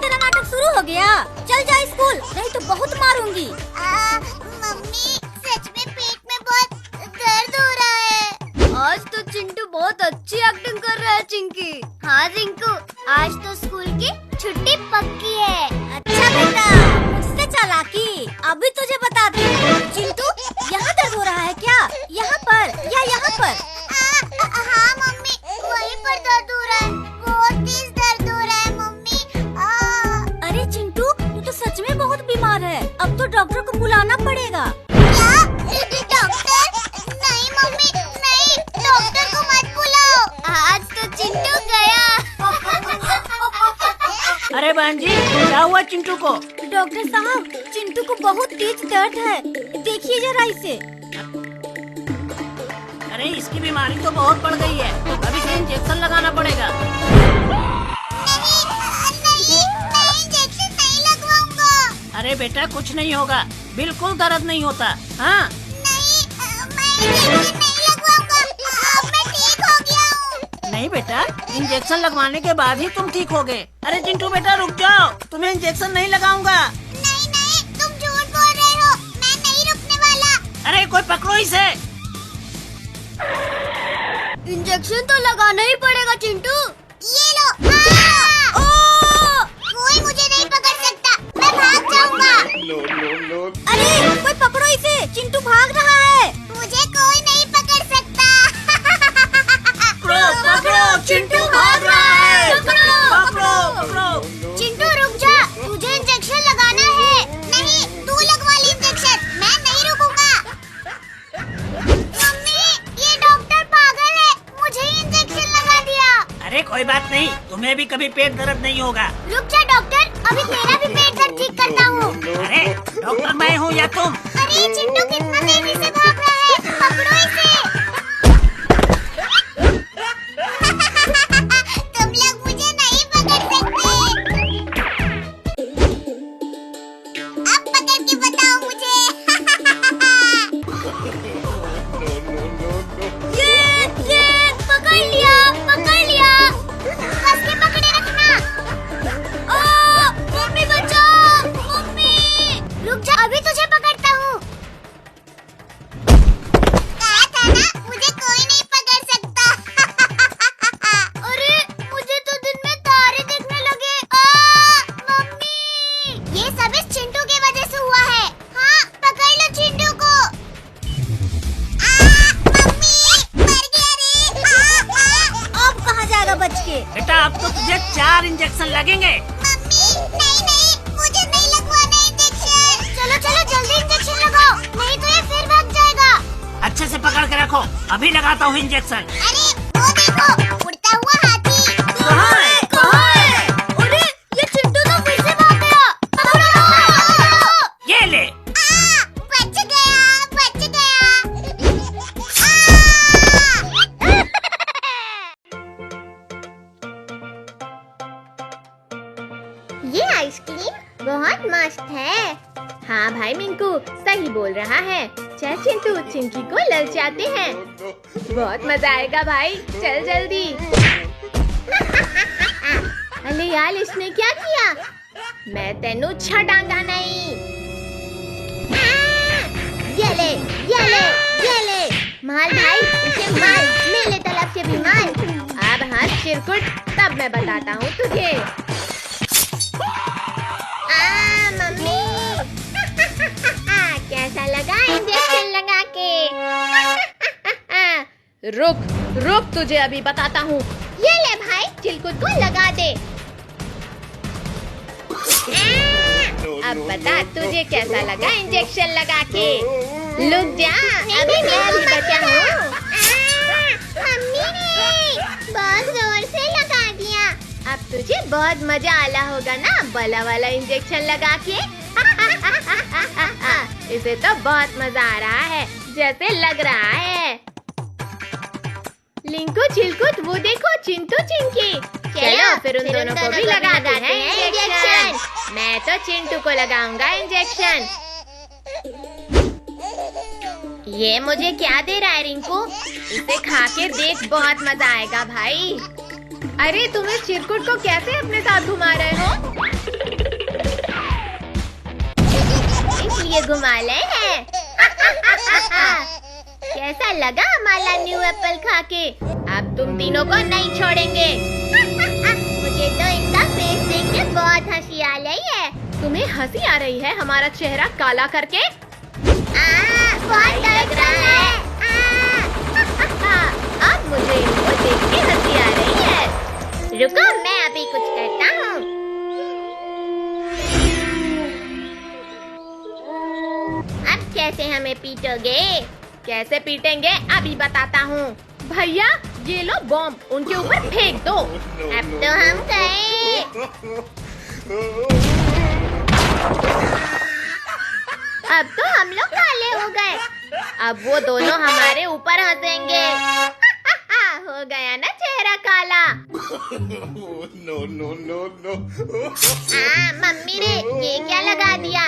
तेरा नाटक शुरू हो गया। चल जा स्कूल, नहीं तो बहुत मारूंगी। मम्मी सच में पेट में बहुत दर्द हो रहा है। आज तो चिंटू बहुत अच्छी एक्टिंग कर रहा है चिंकी। हाँ रिंकू, आज तो स्कूल की छुट्टी पक्की है। अच्छा बेटा, मुझसे चालाकी अभी तुझे बता दूं। चिंटू, यहाँ दर्द हो रहा है क्या? यहाँ पर या यहाँ पर? हाँ मम्मी, वहीं पर दर्द हो रहा है। बहुत तेज दर्द हो रहा है मम्मी। अरे चिंटू, तू तो सच में बहुत बीमार है। अब तो डॉक्टर को बुलाना पड़ेगा। क्या? डॉक्टर? नहीं मम्मी, नहीं, डॉक्टर को मत बुलाओ। आज तो चिंटू गया। अरे बहन जी, क्या हुआ चिंटू को? डॉक्टर साहब, चिंटू को बहुत तेज दर्द है, देखिए जरा इसे। अरे इसकी बीमारी तो बहुत बढ़ गई है, अब इसे इंजेक्शन लगाना पड़ेगा। नहीं, मैं इंजेक्शन नहीं लगवाऊंगा। अरे बेटा, कुछ नहीं होगा, बिल्कुल दर्द नहीं होता। हाँ नहीं, मैं इंजेक्शन नहीं लगवाऊंगा। अब मैं ठीक हो गया हूँ। नहीं बेटा, इंजेक्शन लगवाने के बाद ही तुम ठीक होगे। अरे चिंटू बेटा रुक जाओ, तुम्हें इंजेक्शन नहीं लगाऊंगा। नहीं नहीं, तुम झूठ बोल रहे हो, मैं नहीं रुकने वाला। अरे कोई पकड़ो इसे। इंजेक्शन तो लगाना ही पड़ेगा चिंटू। ये लो। कोई मुझे नहीं पकड़ सकता, मैं भाग जाऊंगा। अरे कोई पकड़ो इसे, चिंटू भाग रहा है। मुझे कोई नहीं पकड़ सकता। पकड़ो, चिंटू भाग रहा है। पकड़ो। चिंटू रुक जा, तुझे इंजेक्शन लगाना है। नहीं, तू लगवा ली इंजेक्शन, मैं नहीं रुकूंगा। मम्मी, ये डॉक्टर पागल है, मुझे इंजेक्शन लगा दिया। अरे कोई बात नहीं, तुम्हें भी कभी पेट दर्द नहीं होगा। रुक जा डॉक्टर, अभी तेरा भी पेट दर्द ठीक करता हूँ। अरे डॉक्टर मैं हूँ या तुम? अरे चिंटू कितना तेजी से भाग रहा है, पकड़ो इसे। तुम लोग मुझे नहीं पकड़ सकते। अब पकड़ के बताओ मुझे। ये पकड़ लिया, पकड़ लिया। कस के पकड़े रखना। मम्मी बचाओ, मम्मी। रुक जा, अभी तुझे पकड़ता हूँ। कहा था ना, मुझे कोई नहीं पकड़ सकता। अरे मुझे तो दिन में तारे दिखने लगे। मम्मी, ये सब इस चिंटू की वजह से हुआ है। हाँ, पकड़ लो चिंटू को। मम्मी, मर गया रे। अब कहाँ जाएगा बच के? बेटा अब तो तुझे 4 इंजेक्शन लगेंगे। मम्मी, नहीं, मुझे नहीं लगवाना इंजेक्शन। चलो चलो जल्दी इंजेक्शन लगाओ, नहीं तो ये फिर भाग जाएगा। अच्छे से पकड़ के रखो, अभी लगाता हूँ इंजेक्शन। अरे वो देखो, उड़ता हुआ हाथी। कहाँ है? कहाँ है? अरे ये चिंटू तो फिर से भाग गया। पकड़ो। ये ले। बच गया, बच गया। ये आइसक्रीम बहुत मस्त है। हाँ भाई मिंकू सही बोल रहा है। चल चिंटू चिंकी को ललचाते हैं। बहुत मजा आएगा भाई, चल जल्दी। अरे यार इसने क्या किया? मैं तेनू छटांगा नहीं। ये ले, ये ले, ये ले। मार भाई, इसे मार, मेरे तरफ से भी मार। अब हाथ चिरकुट, तब मैं बताता हूँ तुझे। मम्मी कैसा लगा इंजेक्शन लगा के? रुक रुक, तुझे अभी बताता हूँ। ये ले भाई, चिलकुट को लगा दे। अब बता तुझे कैसा लगा इंजेक्शन लगा के? रुक जा, अभी मैं भी बचा हूँ। मम्मी ने बहुत जोर से लगा दिया। अब तुझे बहुत मजा आला होगा ना बला वाला इंजेक्शन लगा के। इसे तो बहुत मजा आ रहा है, जैसे लग रहा है। लिंकू चिलकुट वो देखो चिंटू चिंकी। चलो फिर उन दोनों को भी लगाते हैं इंजेक्शन। मैं तो चिंटू को लगाऊंगा इंजेक्शन। ये मुझे क्या दे रहा है रिंकू? इसे खा के देख, बहुत मजा आएगा भाई। अरे तुम इस चिरकुट को कैसे अपने साथ घुमा रहे हो? ये घुमाले हैं। कैसा लगा हमारा न्यू एप्पल खा के? अब तुम तीनों को नहीं छोड़ेंगे। मुझे तो इनका फेस देख के बहुत हंसी आ रही है। तुम्हें हंसी आ रही है हमारा चेहरा काला करके? बहुत लग रहा है। अब मुझे इनको देख के हंसी आ रही है। रुको, मैं अभी कुछ करता हूँ। अब कैसे हमें पीटोगे? कैसे पीटेंगे अभी बताता हूँ। भैया ये लो बॉम्ब, उनके ऊपर फेंक दो। अब तो हम गए। अब तो हम लोग काले हो गए। अब वो दोनों हमारे ऊपर हंसेंगे। हो गया ना चेहरा काला। मम्मी ने ये क्या लगा दिया?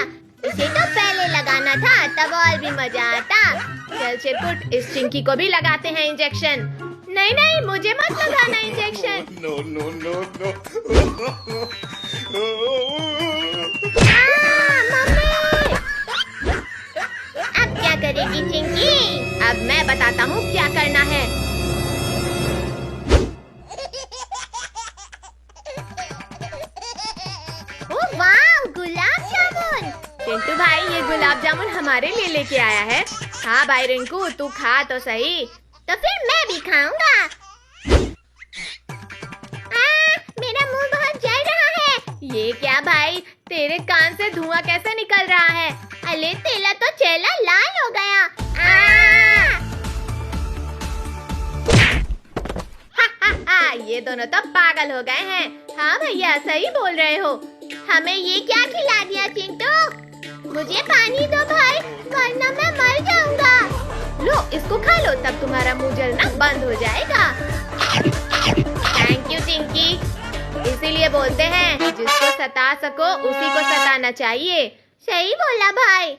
इसे तो पहले लगाना था, तब और भी मजा आता। चल चिरकुट, इस चिंकी को भी लगाते हैं इंजेक्शन। नहीं नहीं, मुझे मत लगाना इंजेक्शन। मम्मी! अब क्या करेगी चिंकी? अब मैं बताता हूँ क्या करना है। ओह वाह, गुलाब जामुन! रिंकू भाई, ये गुलाब जामुन हमारे लिए लेके आया है। हाँ भाई रिंकू, तू खा तो सही। तो फिर मैं भी खाऊंगा। मेरा मुंह बहुत जल रहा है। ये क्या भाई, तेरे कान से धुआं कैसे निकल रहा है? अले तेला तो चेला लाल हो गया। ये दोनों तो पागल हो गए हैं। हाँ भैया, सही बोल रहे हो। हमें ये क्या खिला दिया चिंटू? मुझे पानी दो भाई, वरना मैं मर जाऊंगा। लो इसको खा लो, तब तुम्हारा मुंह जलना बंद हो जाएगा। Thank you Chinki. इसीलिए बोलते हैं जिसको सता सको उसी को सताना चाहिए। सही बोला भाई।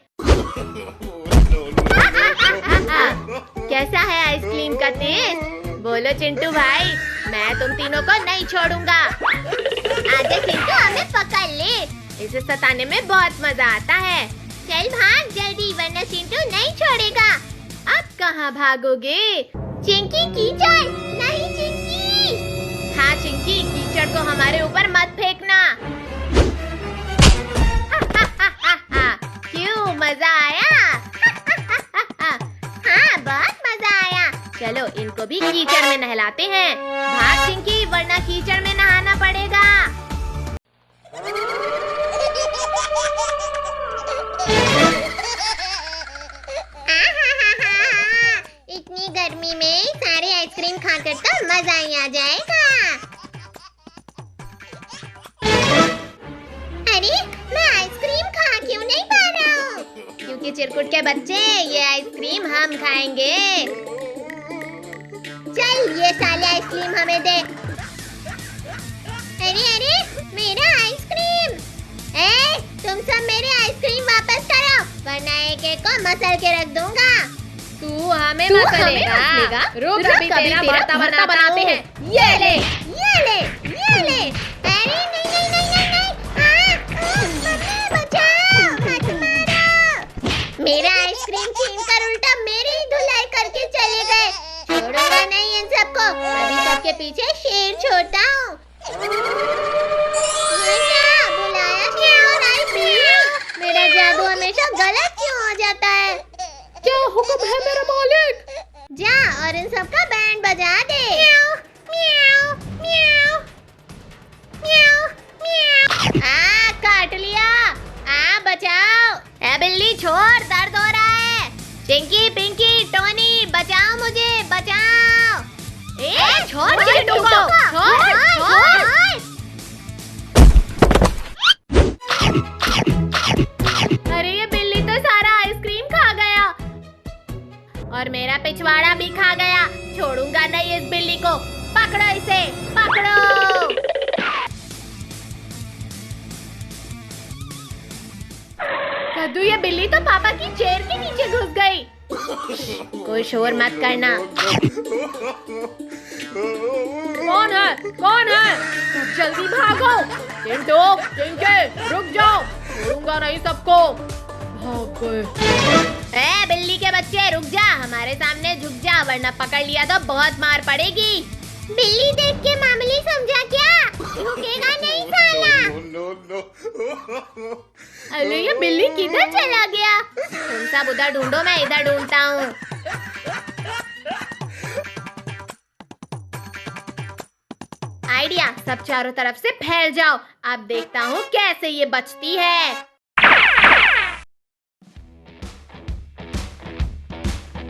कैसा है आइसक्रीम का टेस्ट? बोलो चिंटू भाई, मैं तुम तीनों को नहीं छोड़ूंगा। आजा चिंटू, हमें पकड़ ले। इसे सताने में बहुत मजा आता है। चल भाग जल्दी, वरना चिंटू नहीं छोड़ेगा। अब कहाँ भागोगे? चिंकी कीचड़ नहीं। चिंकी! हाँ चिंकी, कीचड़ को हमारे ऊपर मत फेंकना। क्यों, मजा आया? हाँ, बहुत मजा आया। चलो इनको भी कीचड़ में नहलाते हैं। भाग चिंकी, वरना कीचड़ में नहाना पड़ेगा। इतनी गर्मी में सारे आइसक्रीम खाकर तो मजा ही आ जाएगा। अरे, मैं आइसक्रीम खा क्यों नहीं पा रहा हूँ? क्योंकि चिरकुट के बच्चे, ये आइसक्रीम हम खाएंगे। चल, ये साले आइसक्रीम हमें दे। अरे, मेरा आइसक्रीम! तुम सब मेरे आइसक्रीम वापस करो, वरना एक को मसल के रख दूंगा। तू हमें मसलेगा? रुक, अभी तेरा भरता बनाते हैं। ये ले। अरे नहीं। मम्मी बचाओ, मत मारो। मेरा आइसक्रीम छीन कर उल्टा मेरी ही धुलाई करके चले गए। छोड़ूंगा नहीं इन सबको, अभी सबके पीछे शेर छोड़ता हूँ। बुलाया क्यों? मेरा जादू हमेशा गलत क्यों हो जाता है? क्या हुक्म है मेरा मालिक? जा और इन सबका बैंड बजा दे। म्याऊ, म्याऊ, म्याऊ, म्याऊ। काट लिया। बचाओ। ए बिल्ली छोड़, दर्द हो रहा है। चिंकी, पिंकी, टोनी, बचाओ मुझे, बचाओ। छोड़ चिंटू को, छोड़। अरे ये बिल्ली तो सारा आइसक्रीम खा गया और मेरा पिछवाड़ा भी खा गया। छोड़ूंगा नहीं इस बिल्ली को। पकड़ो इसे, पकड़ो। कद्दू, ये बिल्ली तो पापा की चेयर के नीचे घुस गई। कोई शोर मत करना। कौन है? जल्दी भागो। चिंटू, चिंके, रुक जाओ, छोड़ूंगा नहीं सबको। ए बिल्ली के बच्चे रुक जा, हमारे सामने झुक जा वरना पकड़ लिया तो बहुत मार पड़ेगी। बिल्ली देख के मामूली समझा क्या? रुकेगा नहीं साला। अरे ये बिल्ली किधर चला गया? तुम सब उधर ढूंढो, मैं इधर ढूंढता हूँ। आइडिया, सब चारों तरफ से फैल जाओ। अब देखता हूँ कैसे ये बचती है।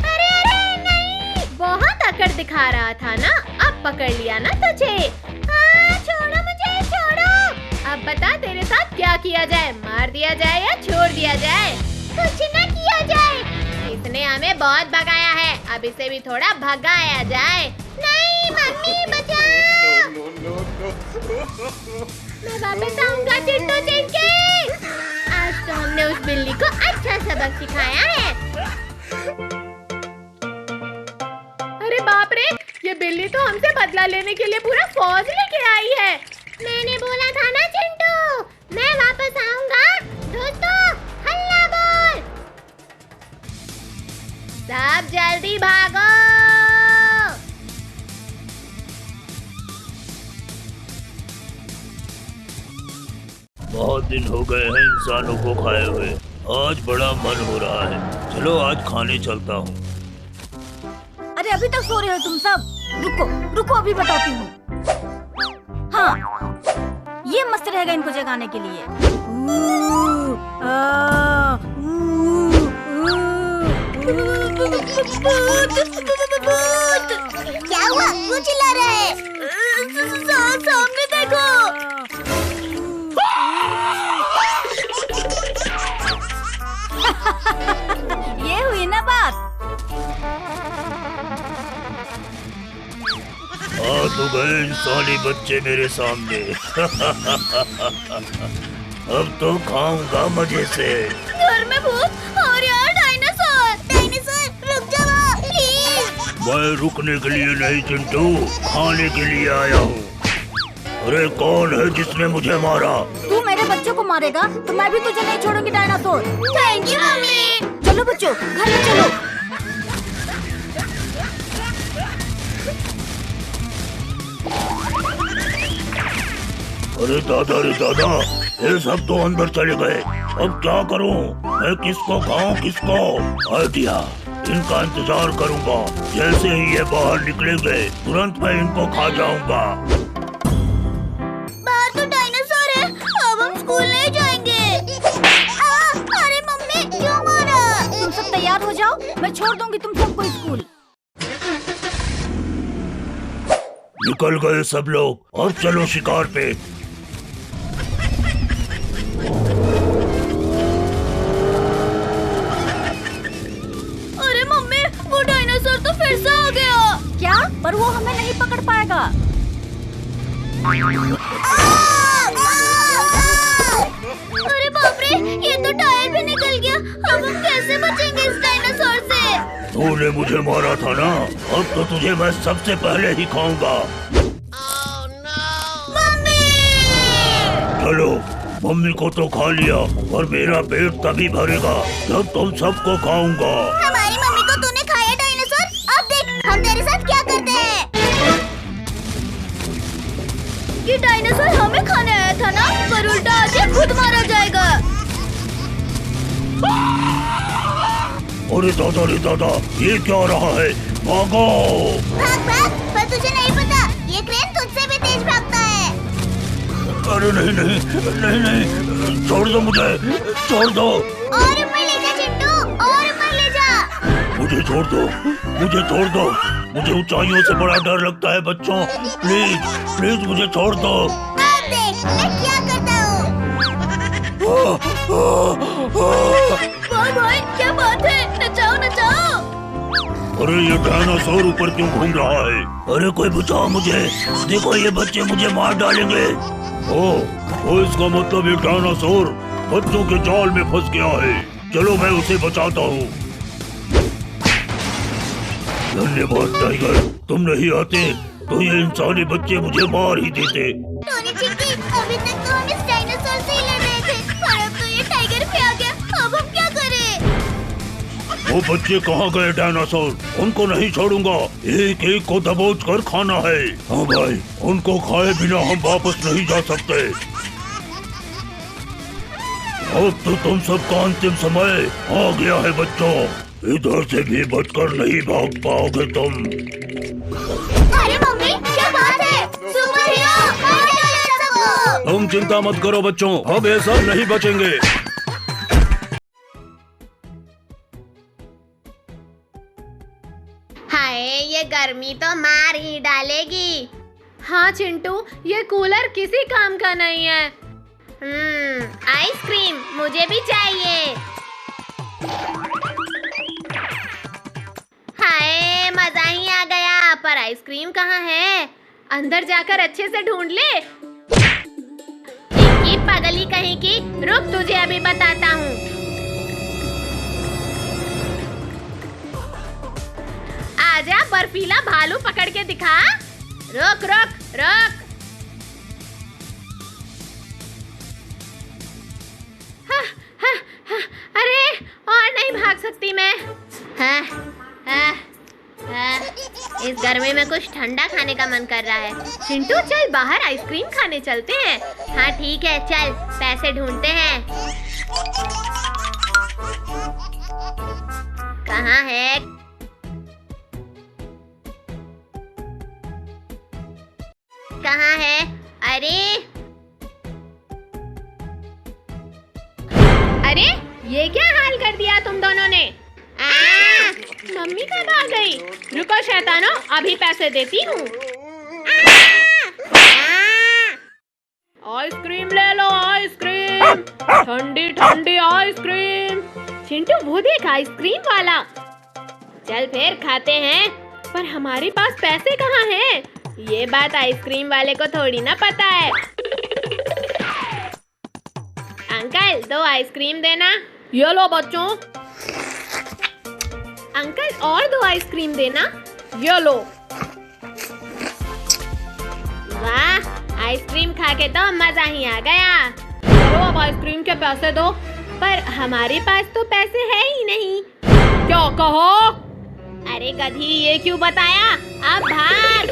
अरे अरे नहीं, बहुत अकड़ दिखा रहा था ना, अब पकड़ लिया ना तुझे। छोड़ो मुझे, छोड़ो। अब बता तेरे साथ क्या किया जाए, मार दिया जाए या छोड़ दिया जाए? कुछ न किया जाए। इसने हमें बहुत भगाया है, अब इसे भी थोड़ा भगाया जाए। नहीं मम्मी बचाओ। मैं वापस आऊंगा चिंटू चिंकी। आज तो हमने उस बिल्ली को अच्छा सबक सिखाया है। अरे बाप रे, ये बिल्ली तो हमसे बदला लेने के लिए पूरा फौज लेके आई है। मैंने बोला था ना चिंटू, मैं वापस आऊंगा। दोस्तों हल्ला बोल। सब जल्दी भागो। बहुत दिन हो गए हैं इंसानों को खाए हुए, आज बड़ा मन हो रहा है। चलो आज खाने चलता हूँ। अरे अभी तक सो रहे हो तुम सब? रुको रुको, अभी बताती हूँ। हाँ, ये मस्त रहेगा इनको जगाने के लिए। क्या हुआ? क्यों चिल्ला रहा है? सामने देखो। ये हुई ना बात। आ तो गए इंसानी बच्चे मेरे सामने। अब तो खाऊंगा मजे से। घर में भूत और यार डायनासोर। डायनासोर रुक जाओ प्लीज। मैं रुकने के लिए नहीं चिंटू, खाने के लिए आया हूँ। अरे कौन है जिसने मुझे मारा? तू मेरे बच्चों को मारेगा तो मैं भी तुझे नहीं छोड़ूंगी डायनासोर। Thank you mummy. चलो बच्चों, घर में चलो। अरे दादा रे दादा, ये सब तो अंदर चले गए। अब क्या करूं? मैं किसको खाऊं किसको? आइडिया, इनका इंतजार करूंगा। जैसे ही ये बाहर निकलेंगे तुरंत मैं इनको खा जाऊंगा। बाहर तो डायनासोर है, अब हम स्कूल नहीं जाएंगे। अरे मम्मी क्यों मारा? तुम सब तैयार हो जाओ, मैं छोड़ दूंगी तुम सबको स्कूल। निकल गए सब लोग, अब चलो शिकार पे। अरे मम्मी, वो डायनासोर तो फिर से आ गया। क्या? पर वो हमें नहीं पकड़ पाएगा। अरे बाप रे, ये तो टायर भी निकल गया। अब हम कैसे बचेंगे इस डायनासोर से? तूने मुझे मारा था ना, अब तो तुझे मैं सबसे पहले ही खाऊंगा। चलो, मम्मी को तो खा लिया और मेरा पेट तभी भरेगा जब तुम सबको खाऊंगा। हमारी मम्मी को तूने खाया डायनासोर। अब देख हम तेरे साथ क्या करते हैं। ये डायनासोर हमें खाने आया था ना, पर उल्टा आज ये खुद मारा जाएगा। अरे दादा रे दादा, ये क्या रहा है? भागो! भाग भाग, पर तुझे नहीं पता ये क्रेन तुझसे भी तेज भागता है। अरे नहीं नहीं नहीं नहीं, छोड़ दो मुझे, छोड़ दो। और ऊपर ले जा चिंटू, और ऊपर ले जा। मुझे छोड़ दो, मुझे छोड़ दो। मुझे ऊंचाइयों से बड़ा डर लगता है बच्चों, प्लीज प्लीज मुझे छोड़ दो। अब देख मैं क्या करता हूँ। भाई भाई, क्या बात है? नचाओ नचाओ। अरे ये डायनासोर ऊपर क्यों घूम रहा है? अरे कोई बचाओ मुझे, देखो ये बच्चे मुझे मार डालेंगे। ओ इसका मतलब ये डायनासोर बच्चों के जाल में फंस गया है। चलो मैं उसे बचाता हूँ। धन्यवाद टाइगर, तुम नहीं आते तो ये इंसानी बच्चे मुझे मार ही देते। टोनी चिंकी, अभी तक तो हम इस डायनासोर से ही लड़ रहे थे, और अब तो ये टाइगर भी आ गया। अब हम क्या करें? वो बच्चे कहाँ गए डायनासोर? उनको नहीं छोड़ूंगा, एक एक को दबोच कर खाना है। हाँ भाई, उनको खाए बिना हम वापस नहीं जा सकते। अब तो तुम सबका अंतिम समय आ गया है बच्चों, इधर से भी बचकर नहीं भाग पाओगे तुम। अरे मम्मी, क्या बात है? सुपर हीरो मार डालो सबको। तुम चिंता मत करो बच्चों, अब ये सब नहीं बचेंगे। हाय, ये गर्मी तो मार ही डालेगी। हाँ चिंटू, ये कूलर किसी काम का नहीं है। आइसक्रीम मुझे भी चाहिए। हाय, मजा ही आ गया, पर आइसक्रीम कहाँ है? अंदर जाकर अच्छे से ढूंढ ले। चिंकी पगली कहीं की, रुक तुझे अभी बताता हूँ। आजा, बर्फीला भालू पकड़ के दिखा। रुक रुक रुक। अरे, और नहीं भाग सकती मैं। हाँ, हाँ, हाँ, इस गर्मी में कुछ ठंडा खाने का मन कर रहा है। चिंटू चल बाहर आइसक्रीम खाने चलते हैं। हाँ ठीक है, चल पैसे ढूंढते हैं। कहाँ है? कहाँ है? अरे, ये क्या हाल कर दिया तुम दोनों ने? मम्मी कब आ गई? रुको शैतानो, अभी पैसे देती हूँ। आइसक्रीम ले लो, आइसक्रीम, ठंडी ठंडी आइसक्रीम। चिंटू वो देख, आइसक्रीम वाला। चल फिर खाते हैं, पर हमारे पास पैसे कहाँ हैं? ये बात आइसक्रीम वाले को थोड़ी ना पता है। अंकल, 2 आइसक्रीम देना। ये लो बच्चों। अंकल, और 2 आइसक्रीम देना। ये लो। वाह, आइसक्रीम खा के तो मजा ही आ गया। चलो अब आइसक्रीम के पैसे दो। पर हमारे पास तो पैसे है ही नहीं। क्या कहो? अरे गधी, ये क्यों बताया? अब भाग।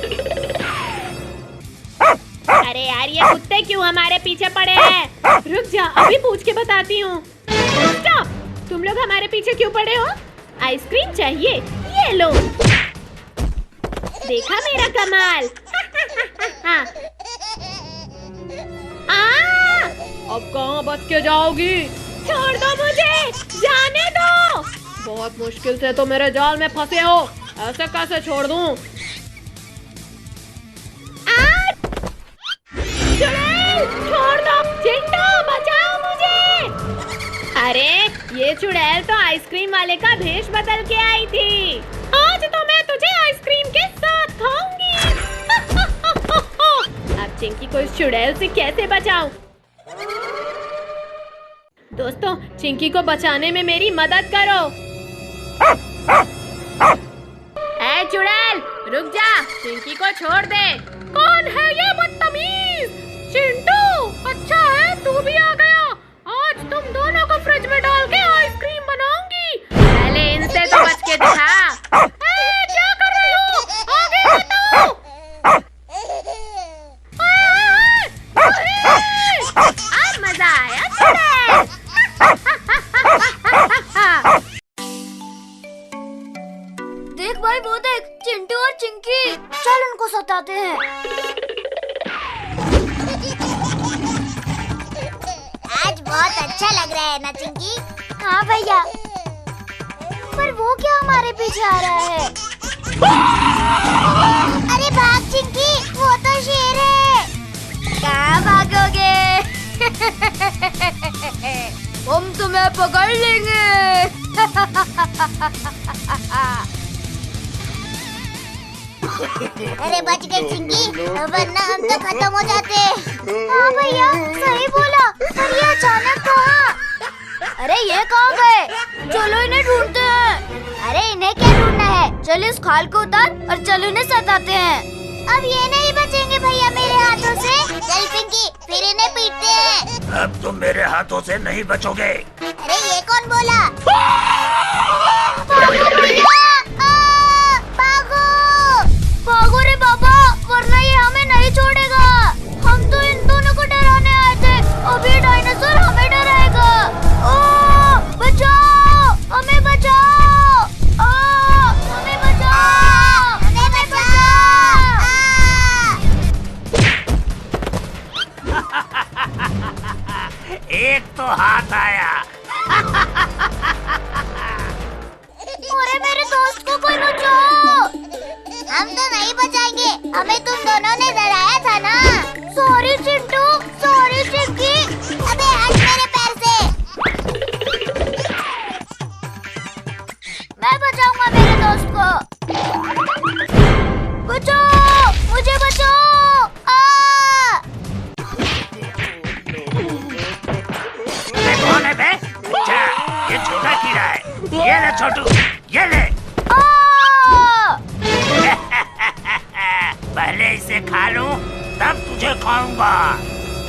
अरे यार, ये कुत्ते क्यों हमारे पीछे पड़े हैं? रुक जा, अभी पूछ के बताती हूँ। स्टॉप! तुम लोग हमारे पीछे क्यों पड़े हो? आइसक्रीम चाहिए? ये लो। देखा मेरा कमाल? अब कहाँ बच के जाओगी? छोड़ दो मुझे, जाने दो। बहुत मुश्किल से तो मेरे जाल में फंसे हो, ऐसे कैसे छोड़ दूँ? छोड़ दो, चिंटू बचाओ मुझे। अरे, ये चुड़ैल तो आइसक्रीम वाले का भेष बदल के आई थी। आज तो मैं तुझे आइसक्रीम के साथ खाऊंगी। अब चिंकी को इस चुड़ैल से कैसे बचाऊं? दोस्तों, चिंकी को बचाने में मेरी मदद करो। ए चुड़ैल, रुक जा, चिंकी को छोड़ दे। कौन है ये बदतमीज? चिंटू, अच्छा है तू भी आ गया। आज तुम दोनों को फ्रिज में डाल के आइसक्रीम बनाऊंगी। पहले इनसे तो बच के दिखा। क्या कर रहे हो? आगे बताओ। अब मजा आया चुड़ैल। देख भाई, वो देख, चिंटू और चिंकी। चल उनको सताते हैं। आज बहुत अच्छा लग रहा है ना चिंकी? हाँ भैया, पर वो क्या हमारे पीछे आ रहा है? अरे भाग चिंकी, वो तो शेर है। कहाँ भागोगे? हम तुम्हें पकड़ लेंगे। अरे बच गए चिंकी, वरना हम तो खत्म हो जाते। हाँ भैया, सही बोला, पर ये अचानक कहाँ? अरे ये कहाँ गए? चलो इन्हें ढूंढते हैं। अरे इन्हें क्या ढूंढना है? चल इस खाल को उतार और चल इन्हें सताते हैं। अब ये नहीं बचेंगे भैया मेरे हाथों से। चल पिंकी, फिर इन्हें पीटते हैं। अब तुम मेरे हाथों से नहीं बचोगे। अरे ये कौन बोला? हम तो नहीं बचाएंगे, हमें तुम दोनों ने डराया था ना। Sorry Chintu, sorry Chinki. अबे हट मेरे पैर से। मैं बचाऊंगा मेरे दोस्त को। बचाओ, मुझे बचाओ। कौन है बे? अच्छा, ये छोटा कीड़ा है। ये ले छोटू, ये ले। पहले इसे खा लूं, तब तुझे खाऊंगा।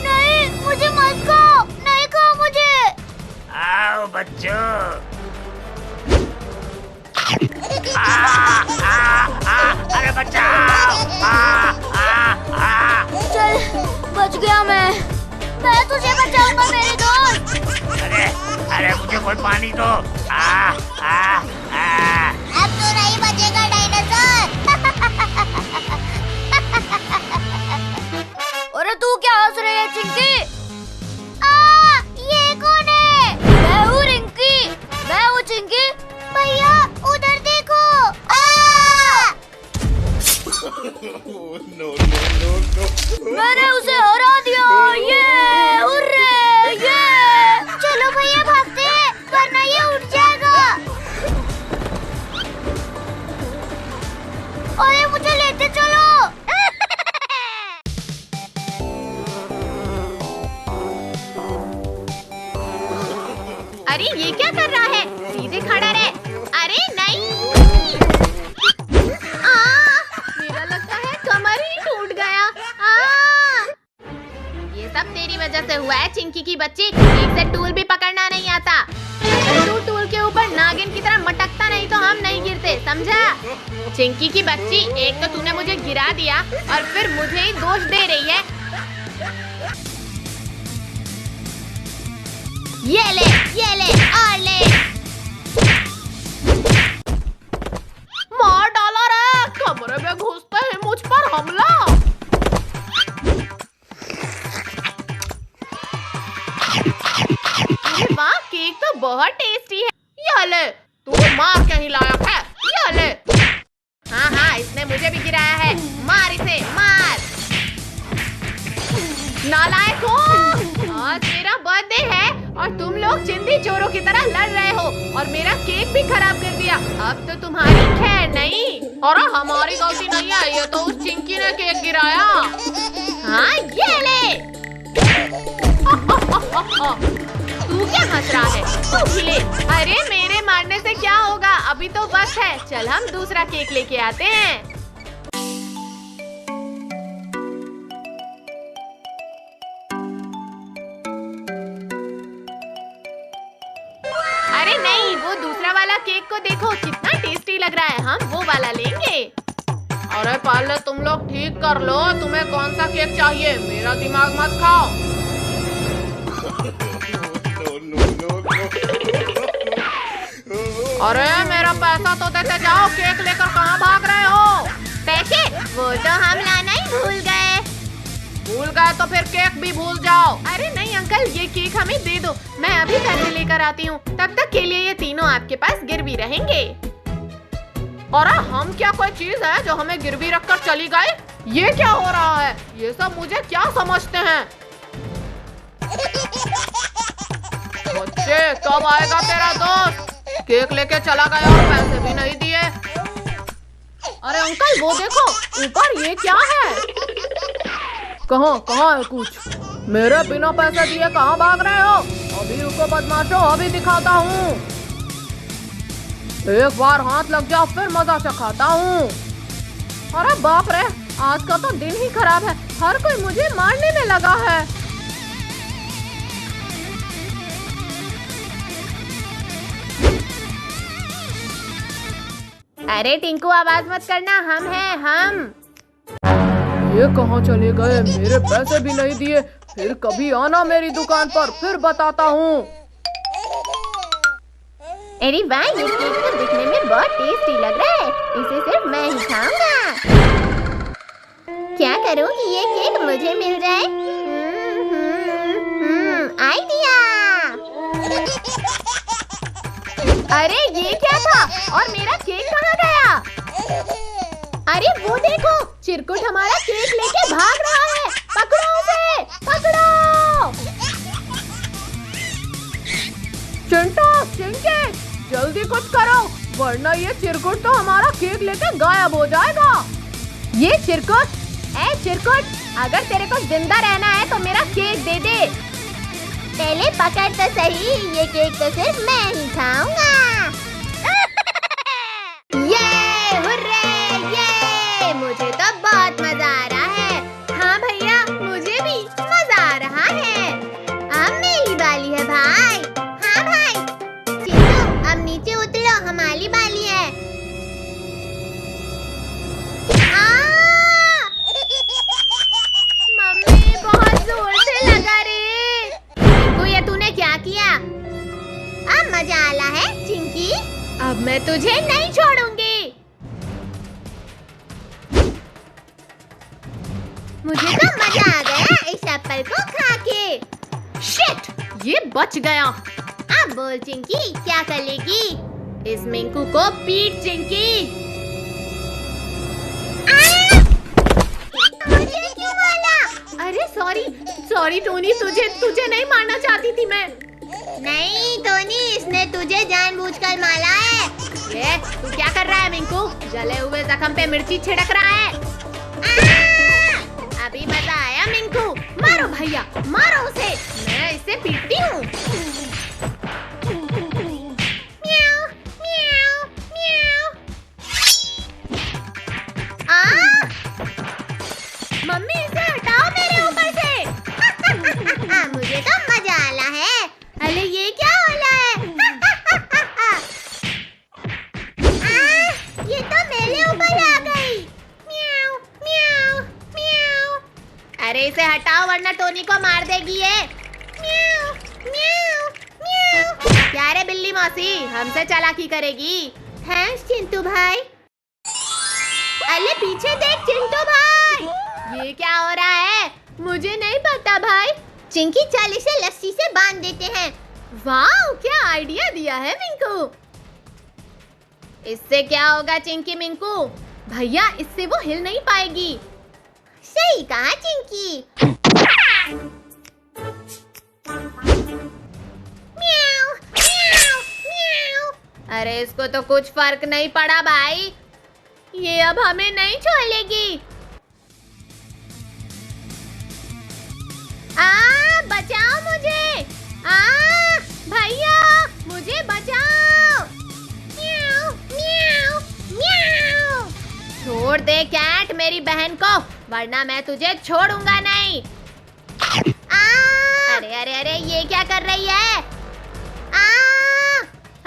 नहीं, मुझे मत खाओ, नहीं खाओ मुझे। आओ बच्चों। अरे बचाओ। चल, बच गया मैं तुझे बचाऊंगा मेरे दोस्त। अरे मुझे कोई पानी दो। अब तो नहीं बचेगा डायनासोर। अरे तू क्या हंस रही है चिंकी? ये कौन है? मैं हूँ रिंकी, मैं हूँ चिंकी। भैया उधर देखो। मैंने उसे हरा दिया। ये हुर्रे, ये। चलो भैया भागते हैं, वरना ये उठ जाएगा। अरे मुझे लेते चलो। अरे ये क्या कर रहा है? सीधे खड़ा रहे। अरे नहीं। मेरा लगता है कमर ही टूट गया। ये सब तेरी वजह से हुआ है चिंकी की बच्ची। ठीक से टूल भी पकड़ना नहीं आता। अगर तू टूल के ऊपर नागिन की तरह मटकता नहीं तो हम नहीं गिरते, समझा? चिंकी की बच्ची, एक तो तूने मुझे गिरा दिया और फिर मुझे ही दोष दे रही है। ये ले और ले। मार डाला रे, कमरे में घुसते ही मुझ पर हमला। वाह, केक तो बहुत टेस्टी है। ये ले, तू मार के ही लायक है। ये ले। हाँ, इसने मुझे भी गिराया है। मार इसे, मार। नालायक हो। आज मेरा बर्थडे है और तुम लोग चिंदी चोरों की तरह लड़ रहे हो और मेरा केक भी खराब कर दिया। अब तो तुम्हारी खैर नहीं। और हमारी गलती नहीं है, ये तो उस चिंकी ने केक गिराया। हाँ, ये ले। तू क्या हंस रहा है? तू भी ले। अरे मेरे मारने से क्या होगा, अभी तो वक्त है। चल हम दूसरा केक लेके आते हैं। अरे नहीं, वो दूसरा वाला केक को देखो, कितना टेस्टी लग रहा है। हम वो वाला लेंगे। अरे पहले तुम लोग ठीक कर लो, तुम्हें कौन सा केक चाहिए? मेरा दिमाग मत खाओ। अरे मेरा पैसा तो देते जाओ, केक लेकर कहाँ भाग रहे हो? पैसे? वो तो हम लाना ही भूल गए। भूल गए तो फिर केक भी भूल जाओ। अरे नहीं अंकल, ये केक हमें दे दो, मैं अभी पैसे लेकर आती हूँ। तब तक के लिए ये तीनों आपके पास गिरवी रहेंगे। और हम क्या कोई चीज है जो हमें गिरवी रखकर चली गई? ये क्या हो रहा है? ये सब मुझे क्या समझते हैं? बच्चे, कब आएगा तेरा दोस्त? केक लेके चला गया और पैसे भी नहीं दिए। अरे अंकल वो देखो ऊपर, ये क्या है? कहाँ है कुछ? मेरे बिना पैसे दिए कहाँ भाग रहे हो? अभी रुको बदमाशों, अभी दिखाता हूँ। एक बार हाथ लग जाओ फिर मजा चखाता हूँ। अरे बाप रे, आज का तो दिन ही खराब है। हर कोई मुझे मारने में लगा है। अरे टिंकू आवाज मत करना, हम हैं हम। ये कहाँ चले गए? मेरे पैसे भी नहीं दिए। फिर कभी आना मेरी दुकान पर, फिर बताता हूँ। अरे वाह, ये केक तो दिखने में बहुत टेस्टी लग रहा है। इसे सिर्फ मैं ही खाऊंगा। क्या करूँ कि ये केक मुझे मिल जाए? आइडिया। अरे ये क्या था? और मेरा केक कहाँ गया? अरे अरे वो देखो, चिरकुट हमारा केक लेके भाग रहा है। पकड़ो उसे, पकड़ो। चिंटू, चिंकी, जल्दी कुछ करो, वरना ये चिरकुट तो हमारा केक लेके गायब हो जाएगा। ये चिरकुट, ए चिरकुट, अगर तेरे को जिंदा रहना है तो मेरा केक दे दे। पहले पकड़ तो सही, ये केक तो सिर्फ मैं ही खाऊंगा। ये हुर्रे, ये मुझे तो बहुत मजा आ रहा है। हाँ भैया, मुझे भी मजा आ रहा है। अब मेरी बारी है भाई। हाँ भाई, चिंटू अब नीचे उतरो, हमारी बारी है। मम्मी बहुत जोर से लगा रे। चिंकू, ये तूने क्या किया? अब मजा आ रहा है चिंकी? अब मैं तुझे नहीं छोड़ूंगी। मुझे तो मजा आ गया इस एप्पल को खा के। शिट, ये बच गया। अब बोल चिंकी, क्या करेगी? इस मिंकू को पीट चिंकी। मुझे क्यों मारा? अरे सॉरी टोनी, तुझे नहीं मारना चाहती थी मैं। नहीं टोनी, इसने तुझे जानबूझकर मारा है। ये तू क्या कर रहा है मिंकू? जले हुए जख्म पे मिर्ची छिड़क रहा है। अभी मजा आया मिंकू। मारो भैया, मारो उसे, मैं इसे पीटती हूँ। म्याऊ, म्याऊ, म्याऊ। मम्मी, इसे हटाओ मेरे ऊपर से। मुझे तो मजा आ रहा है। अरे ये क्या हो रहा है? ये तो मेरे ऊपर आ गई। म्याऊ, म्याऊ, म्याऊ। अरे इसे हटाओ वरना टोनी को मार देगी ये। म्याऊ, म्याऊ, म्याऊ। क्या रे बिल्ली मौसी, हमसे चालाकी करेगी? हैं चिंटू भाई? अरे पीछे देख चिंटू भाई, ये क्या हो रहा है? मुझे नहीं पता भाई। चिंकी, चल इसे लस्सी से बांध देते हैं। वाह, क्या आइडिया दिया है मिंकू। इससे क्या होगा चिंकी मिंकू? भैया, इससे वो हिल नहीं पाएगी। सही कहा चिंकी। म्याऊ, म्याऊ, म्याऊ। अरे इसको तो कुछ फर्क नहीं पड़ा भाई, ये अब हमें नहीं छोड़ेगी। बचाओ मुझे। भैया, मुझे बचाओ। म्याऊ, म्याऊ, म्याऊ। छोड़ दे कैट मेरी बहन को, वरना मैं तुझे छोड़ूंगा नहीं। अरे अरे अरे, ये क्या कर रही है?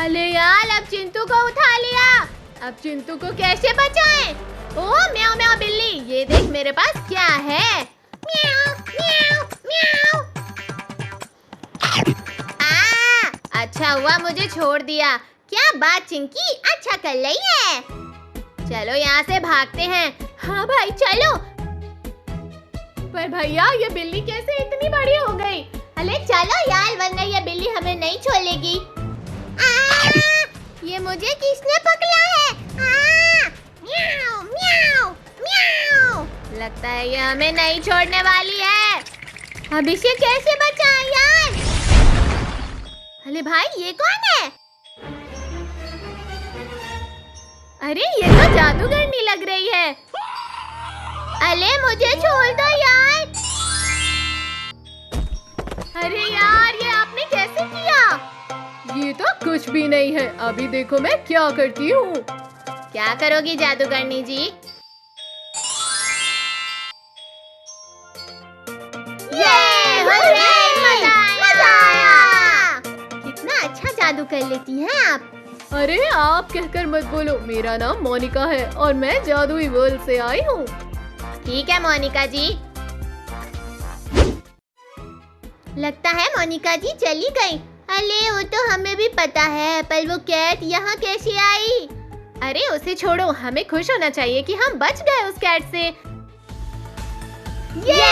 अरे यार, अब चिंटू को उठा लिया। अब चिंटू को कैसे बचाएं? ओह म्याऊ म्याऊ बिल्ली, ये देख मेरे पास क्या है। म्याऊ, म्याऊ, म्याऊ। अच्छा हुआ मुझे छोड़ दिया। क्या बात चिंकी, अच्छा कर रही है। चलो यहाँ से भागते हैं। हाँ भाई चलो। पर भैया, ये बिल्ली कैसे इतनी बड़ी हो गई? अरे चलो यार, वरना ये बिल्ली हमें नहीं छोड़ेगी। ये मुझे किसने पकड़ा है? म्याऊ, म्याऊ, म्याऊ। लगता है ये हमें नहीं छोड़ने वाली है। अब इसे कैसे बचाएं यार? अरे भाई, ये कौन है? अरे ये तो जादूगरनी लग रही है। अरे मुझे छोड़ दो यार। अरे यार, ये आपने कैसे किया? ये तो कुछ भी नहीं है। अभी देखो मैं क्या करती हूँ। क्या करोगी जादूगरनी जी? ये मजा आया। कितना अच्छा जादू कर लेती हैं आप। अरे आप कहकर मत बोलो, मेरा नाम मोनिका है और मैं जादुई वर्ल्ड से आई हूँ। ठीक है मोनिका जी। लगता है मोनिका जी चली गई। अरे वो तो हमें भी पता है, पर वो कैट यहाँ कैसे आई? अरे उसे छोड़ो, हमें खुश होना चाहिए कि हम बच गए उस कैट से। ये